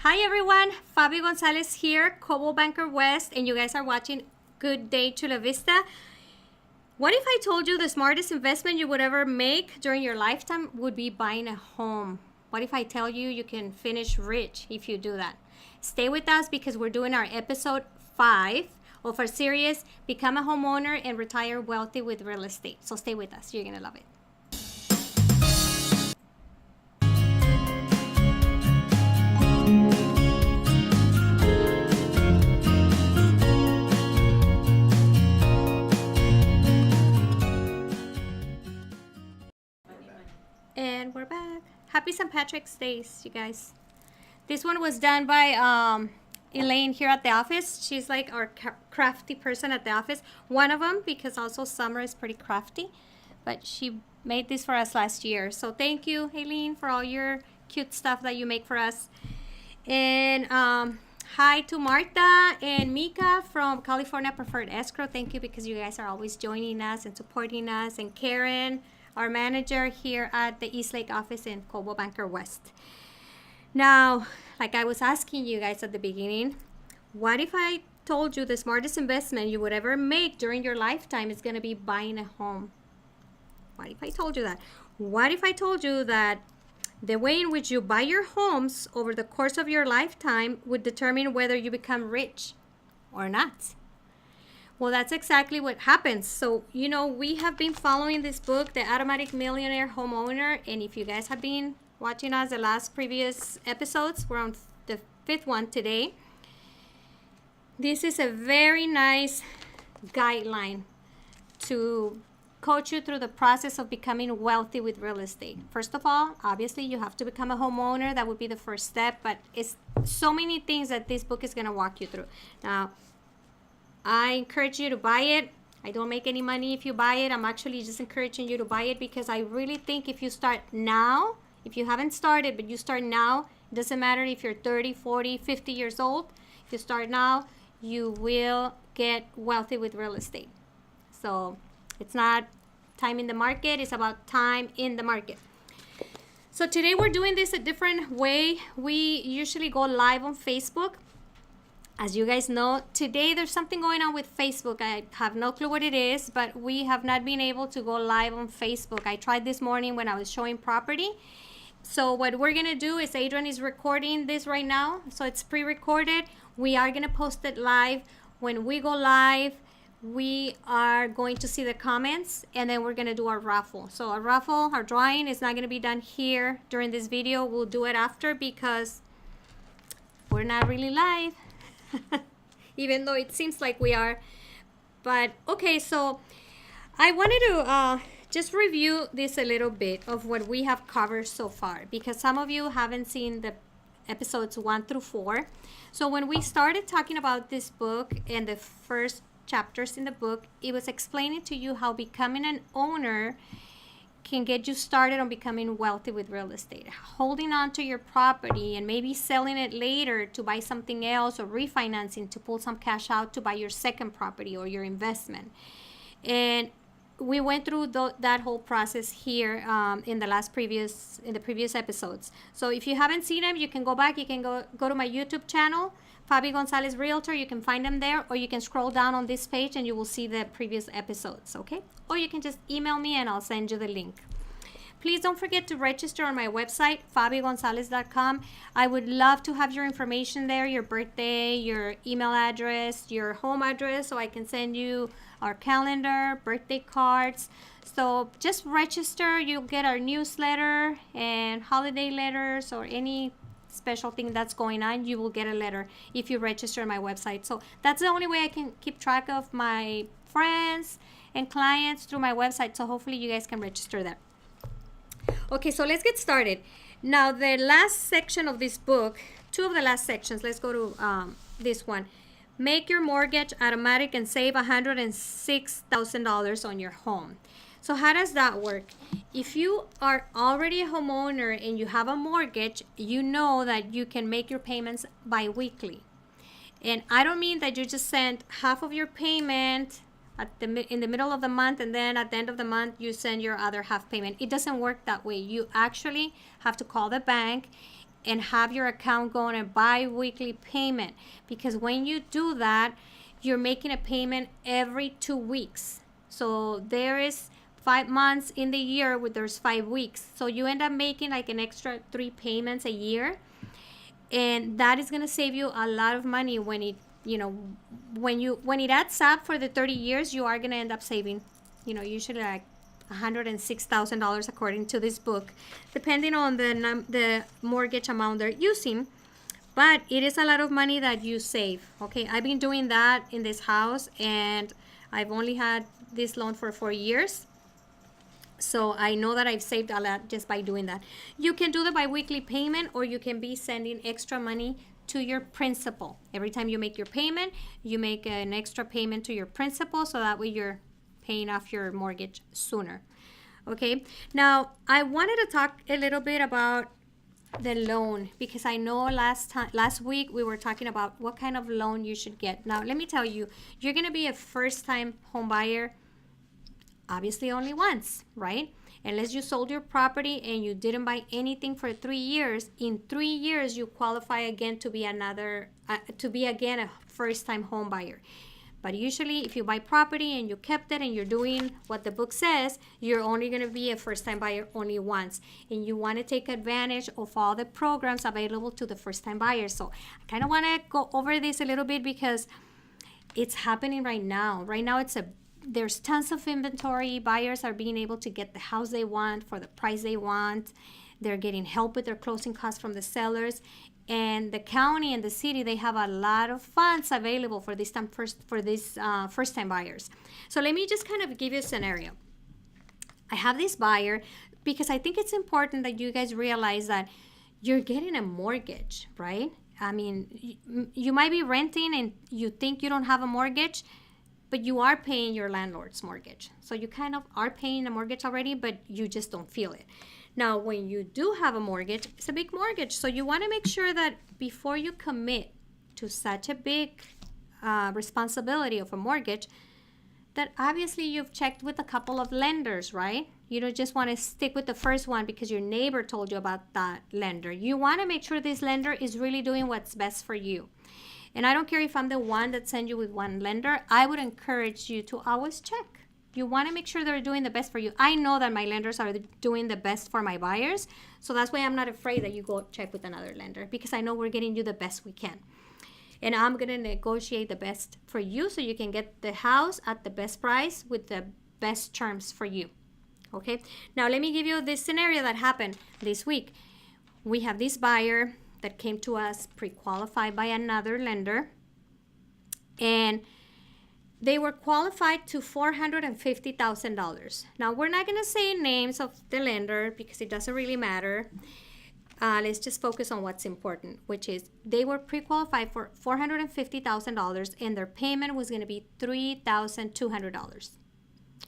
Hi everyone, Faby Gonzalez here, Cobo Banker West, and you guys are watching Good Day Chula Vista. What if I told you the smartest investment you would ever make during your lifetime would be buying a home? What if I tell you you can finish rich if you do that? Stay with us because we're doing our episode 5 of our series, Become a Homeowner and Retire Wealthy with Real Estate. So stay with us, you're gonna love it. And we're back. Happy St. Patrick's Day, you guys. This one was done by Elaine here at the office. She's like our crafty person at the office. One of them, because also Summer is pretty crafty. But she made this for us last year. So thank you, Elaine, for all your cute stuff that you make for us. And hi to Martha and Mika from California Preferred Escrow. Thank you because you guys are always joining us and supporting us. And Karen, our manager here at the East Lake office in Cobo Banker West. Now, like I was asking you guys at the beginning, what if I told you the smartest investment you would ever make during your lifetime is going to be buying a home? What if I told you that? What if I told you that the way in which you buy your homes over the course of your lifetime would determine whether you become rich or not? Well, that's exactly what happens. So, we have been following this book, The Automatic Millionaire Homeowner. And if you guys have been watching us the last previous episodes, we're on the 5th one today. This is a very nice guideline to coach you through the process of becoming wealthy with real estate. First of all, obviously, you have to become a homeowner. That would be the first step. But it's so many things that this book is going to walk you through. Now, I encourage you to buy it. I don't make any money if you buy it. I'm actually just encouraging you to buy it because I really think if you start now, if you haven't started, but you start now, it doesn't matter if you're 30, 40, 50 years old. If you start now, you will get wealthy with real estate. So it's not time in the market. It's about time in the market. So today we're doing this a different way. We usually go live on Facebook. As you guys know, today there's something going on with Facebook. I have no clue what it is, but we have not been able to go live on Facebook. I tried this morning when I was showing property. So what we're going to do is Adrian is recording this right now. So it's pre-recorded. We are going to post it live. When we go live, we are going to see the comments and then we're going to do our raffle. So our raffle, our drawing is not going to be done here during this video. We'll do it after because we're not really live. Even though it seems like we are. But okay, so I wanted to just review this a little bit of what we have covered so far because some of you haven't seen the episodes 1 through 4. So when we started talking about this book and the first chapters in the book, it was explaining to you how becoming an owner can get you started on becoming wealthy with real estate. Holding on to your property and maybe selling it later to buy something else or refinancing to pull some cash out to buy your second property or your investment. And we went through that whole process here in the previous episodes. So if you haven't seen them, you can go back. You can go to my YouTube channel, Faby Gonzalez Realtor. You can find them there, or you can scroll down on this page and you will see the previous episodes, okay? Or you can just email me and I'll send you the link. Please don't forget to register on my website, fabygonzalez.com. I would love to have your information there, your birthday, your email address, your home address, so I can send you our calendar, birthday cards. So just register. You'll get our newsletter and holiday letters or any special thing that's going on. You will get a letter if you register on my website. So that's the only way I can keep track of my friends and clients through my website. So hopefully you guys can register there. Okay, so let's get started. Now, the last section of this book, 2 of the last sections, let's go to this one. Make your mortgage automatic and save $106,000 on your home. So how does that work? If you are already a homeowner and you have a mortgage, you know that you can make your payments bi-weekly. And I don't mean that you just send half of your payment in the middle of the month, and then at the end of the month you send your other half payment. It doesn't work that way. You actually have to call the bank and have your account go on a bi-weekly payment, because when you do that, you're making a payment every 2 weeks. So there is 5 months in the year where there's 5 weeks. So you end up making like an extra 3 payments a year. And that is going to save you a lot of money when it, when it adds up for the 30 years, you are going to end up saving, usually like $106,000 according to this book, depending on the mortgage amount they're using. But it is a lot of money that you save. Okay, I've been doing that in this house, and I've only had this loan for 4 years. So I know that I've saved a lot just by doing that. You can do the bi-weekly payment, or you can be sending extra money to your principal. Every time you make your payment, you make an extra payment to your principal, so that way you're paying off your mortgage sooner. Okay, now I wanted to talk a little bit about the loan, because I know last week we were talking about what kind of loan you should get. Now let me tell you, you're going to be a first-time home buyer obviously only once, right? Unless you sold your property and you didn't buy anything for 3 years, in 3 years you qualify again to be a first-time home buyer. But usually if you buy property and you kept it and you're doing what the book says, you're only going to be a first-time buyer only once. And you want to take advantage of all the programs available to the first-time buyers. So I kind of want to go over this a little bit because it's happening right now. Right now there's tons of inventory. Buyers are being able to get the house they want for the price they want. They're getting help with their closing costs from the sellers. And the county and the city, they have a lot of funds available for these first-time buyers. So let me just kind of give you a scenario. I have this buyer because I think it's important that you guys realize that you're getting a mortgage, right? I mean, you might be renting and you think you don't have a mortgage, but you are paying your landlord's mortgage. So you kind of are paying the mortgage already, but you just don't feel it. Now, when you do have a mortgage, it's a big mortgage. So you want to make sure that before you commit to such a big responsibility of a mortgage, that obviously you've checked with a couple of lenders, right? You don't just want to stick with the first one because your neighbor told you about that lender. You want to make sure this lender is really doing what's best for you. And I don't care if I'm the one that sends you with one lender, I would encourage you to always check. You want to make sure they're doing the best for you. I know that my lenders are doing the best for my buyers, so that's why I'm not afraid that you go check with another lender, because I know we're getting you the best we can. And I'm going to negotiate the best for you so you can get the house at the best price with the best terms for you. Okay? Now let me give you this scenario that happened this week. We have this buyer that came to us pre-qualified by another lender, and they were qualified to $450,000. Now, we're not going to say names of the lender because it doesn't really matter. Let's just focus on what's important, which is they were pre-qualified for $450,000 and their payment was going to be $3,200.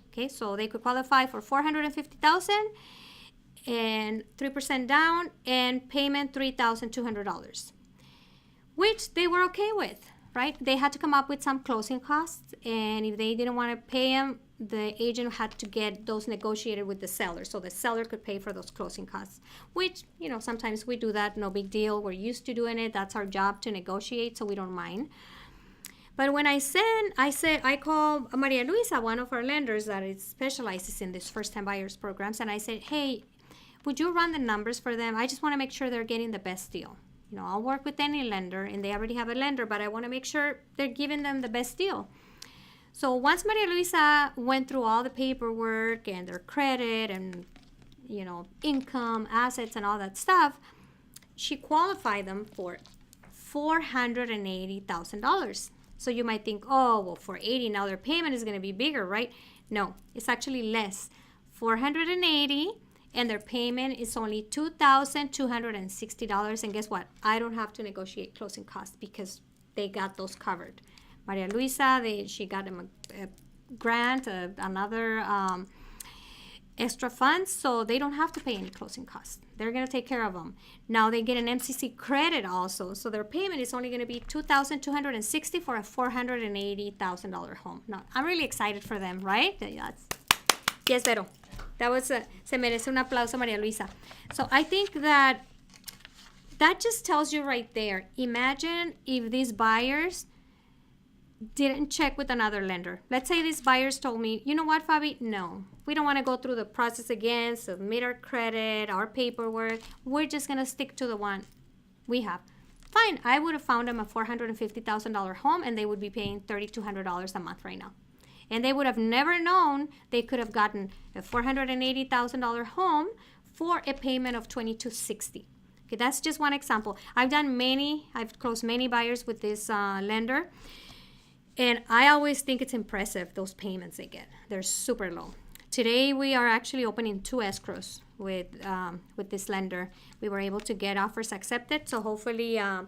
Okay, so they could qualify for $450,000 and 3% down and payment $3,200, which they were okay with. Right? They had to come up with some closing costs, and if they didn't want to pay them, the agent had to get those negotiated with the seller, so the seller could pay for those closing costs, which, sometimes we do that, no big deal. We're used to doing it. That's our job, to negotiate, so we don't mind. But when I called Maria Luisa, one of our lenders that specializes in these first-time buyers programs, and I said, hey, would you run the numbers for them? I just want to make sure they're getting the best deal. I'll work with any lender, and they already have a lender, but I want to make sure they're giving them the best deal. So once Maria Luisa went through all the paperwork and their credit and, income, assets, and all that stuff, she qualified them for $480,000. So you might think, oh, well, $480,000, now their payment is going to be bigger, right? No, it's actually less. $480,000. And their payment is only $2,260. And guess what? I don't have to negotiate closing costs because they got those covered. Maria Luisa, she got them a grant, another extra funds, so they don't have to pay any closing costs. They're going to take care of them. Now they get an MCC credit also, so their payment is only going to be $2,260 for a $480,000 home. Now, I'm really excited for them, right? Yes, Vero. That was se merece un aplauso, Maria Luisa. So I think that that just tells you right there. Imagine if these buyers didn't check with another lender. Let's say these buyers told me, you know what, Fabi? No, we don't want to go through the process again, submit our credit, our paperwork. We're just going to stick to the one we have. Fine, I would have found them a $450,000 home, and they would be paying $3,200 a month right now. And they would have never known they could have gotten a $480,000 home for a payment of $2,260. Okay, that's just one example. I've closed many buyers with this lender. And I always think it's impressive, those payments they get. They're super low. Today, we are actually opening 2 escrows with this lender. We were able to get offers accepted, so hopefully I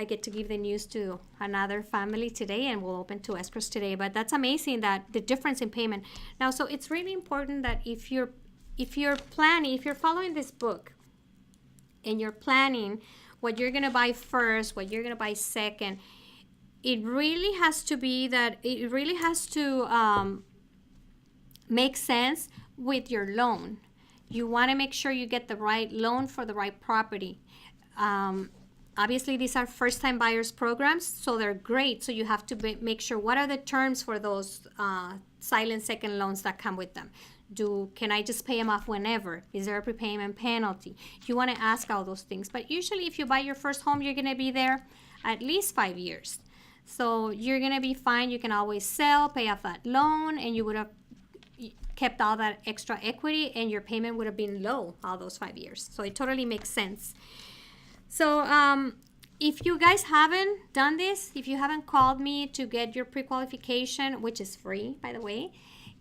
get to give the news to another family today, and we'll open 2 escrows today. But that's amazing, that the difference in payment. Now, so it's really important that if you're planning, if you're following this book, and you're planning what you're gonna buy first, what you're gonna buy second, it really has to make sense with your loan. You want to make sure you get the right loan for the right property. Obviously, these are first-time buyers programs, so they're great. So you have to make sure, what are the terms for those silent second loans that come with them? Can I just pay them off whenever? Is there a prepayment penalty? You want to ask all those things. But usually, if you buy your first home, you're going to be there at least 5 years. So you're going to be fine. You can always sell, pay off that loan, and you would have kept all that extra equity, and your payment would have been low all those 5 years. So it totally makes sense. So if you guys haven't done this, if you haven't called me to get your pre-qualification, which is free, by the way,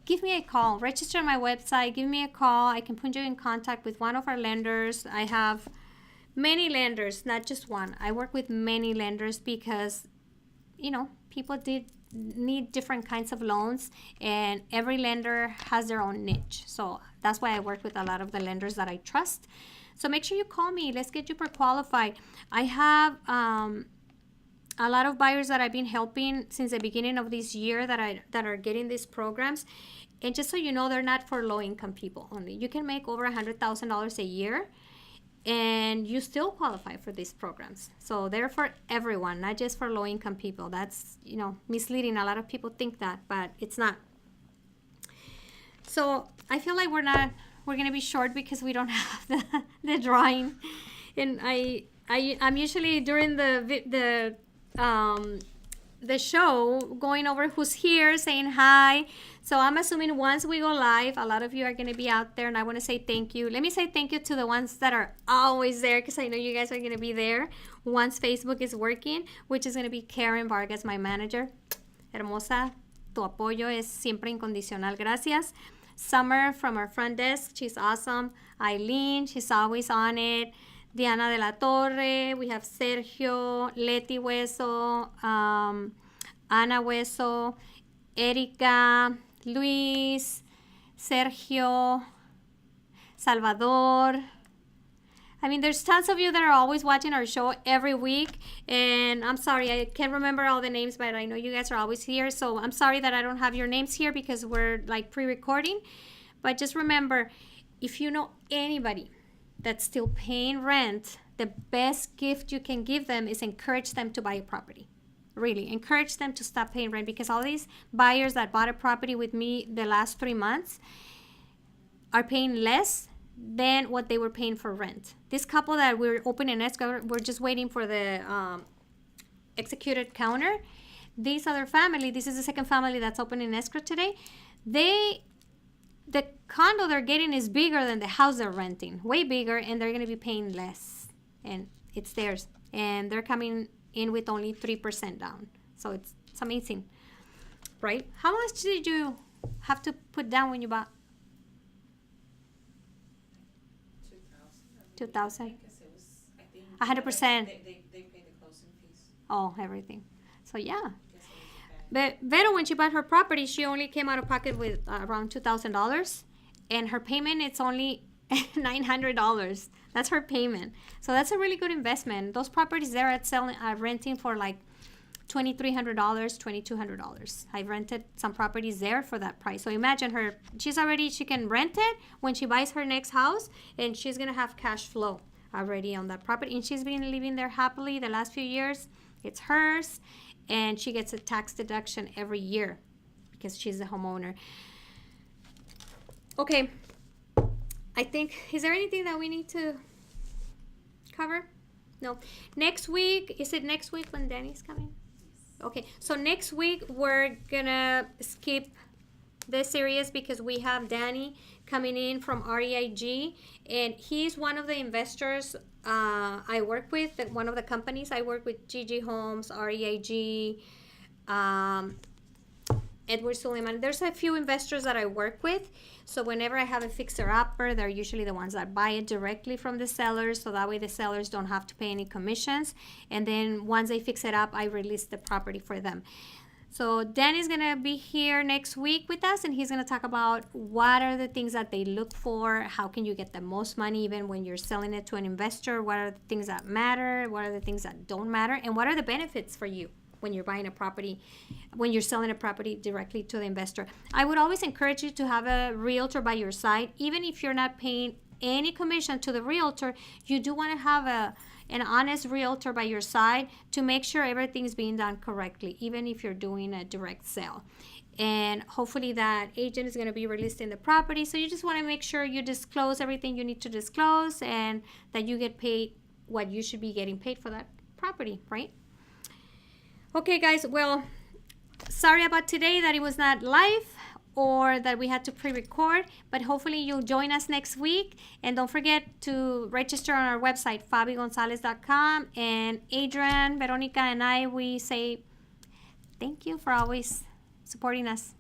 give me a call. Register on my website. Give me a call. I can put you in contact with one of our lenders. I have many lenders, not just one. I work with many lenders because, people need different kinds of loans, and every lender has their own niche. So that's why I work with a lot of the lenders that I trust. So make sure you call me. Let's get you pre-qualified. I have a lot of buyers that I've been helping since the beginning of this year that are getting these programs. And just so you know, they're not for low-income people only. You can make over $100,000 a year, and you still qualify for these programs. So they're for everyone, not just for low-income people. That's, misleading. A lot of people think that, but it's not. So I feel like we're going to be short because we don't have the drawing. And I'm usually during the show going over who's here, saying hi. So I'm assuming once we go live, a lot of you are going to be out there, and I want to say thank you. Let me say thank you to the ones that are always there, because I know you guys are going to be there once Facebook is working, which is going to be Karen Vargas, my manager. Hermosa, tu apoyo es siempre incondicional. Gracias. Summer from our front desk, she's awesome. Eileen, she's always on it. Diana de la Torre, we have Sergio, Leti Hueso, Ana Hueso, Erika, Luis, Sergio, Salvador. I mean, there's tons of you that are always watching our show every week. And I'm sorry, I can't remember all the names, but I know you guys are always here. So I'm sorry that I don't have your names here because we're like pre-recording. But just remember, if you know anybody that's still paying rent, the best gift you can give them is encourage them to buy a property. Really, encourage them to stop paying rent, because all these buyers that bought a property with me the last 3 months are paying less than what they were paying for rent. This couple that we're opening escrow, we're just waiting for the executed counter. This other family, this is the second family that's opening escrow today. The condo they're getting is bigger than the house they're renting, way bigger, and they're going to be paying less, and it's theirs, and they're coming in with only 3% down. So it's amazing, right? How much did you have to put down when you bought? 2,000. 100%. They pay the closing fees. Oh, everything. So yeah. But Vero, when she bought her property, she only came out of pocket with around $2,000, and her payment, it's only $900. That's her payment. So that's a really good investment. Those properties there are renting for like $2,300, $2,200. I've rented some properties there for that price. So imagine she can rent it when she buys her next house, and she's gonna have cash flow already on that property, and she's been living there happily the last few years. It's hers, and she gets a tax deduction every year because she's the homeowner. Okay, I think, is there anything that we need to cover? No. Next week, is it next week when Danny's coming? Okay, so next week we're gonna skip this series because we have Danny coming in from REIG, and he's one of the investors I work with, one of the companies I work with, GG Homes, REIG, Edward Suleiman. There's a few investors that I work with, so whenever I have a fixer-upper, they're usually the ones that buy it directly from the sellers, so that way the sellers don't have to pay any commissions, and then once they fix it up, I release the property for them. So Danny's gonna be here next week with us, and he's gonna talk about what are the things that they look for, how can you get the most money even when you're selling it to an investor, what are the things that matter, what are the things that don't matter, and what are the benefits for you when you're buying a property, when you're selling a property directly to the investor. I would always encourage you to have a realtor by your side. Even if you're not paying any commission to the realtor, you do want to have an honest realtor by your side to make sure everything's being done correctly, even if you're doing a direct sale. And hopefully that agent is going to be releasing the property. So you just want to make sure you disclose everything you need to disclose and that you get paid what you should be getting paid for that property, right? Okay, guys, well, sorry about today that it was not live or that we had to pre-record, but hopefully you'll join us next week. And don't forget to register on our website, FabyGonzalez.com. And Adrian, Veronica, and I, we say thank you for always supporting us.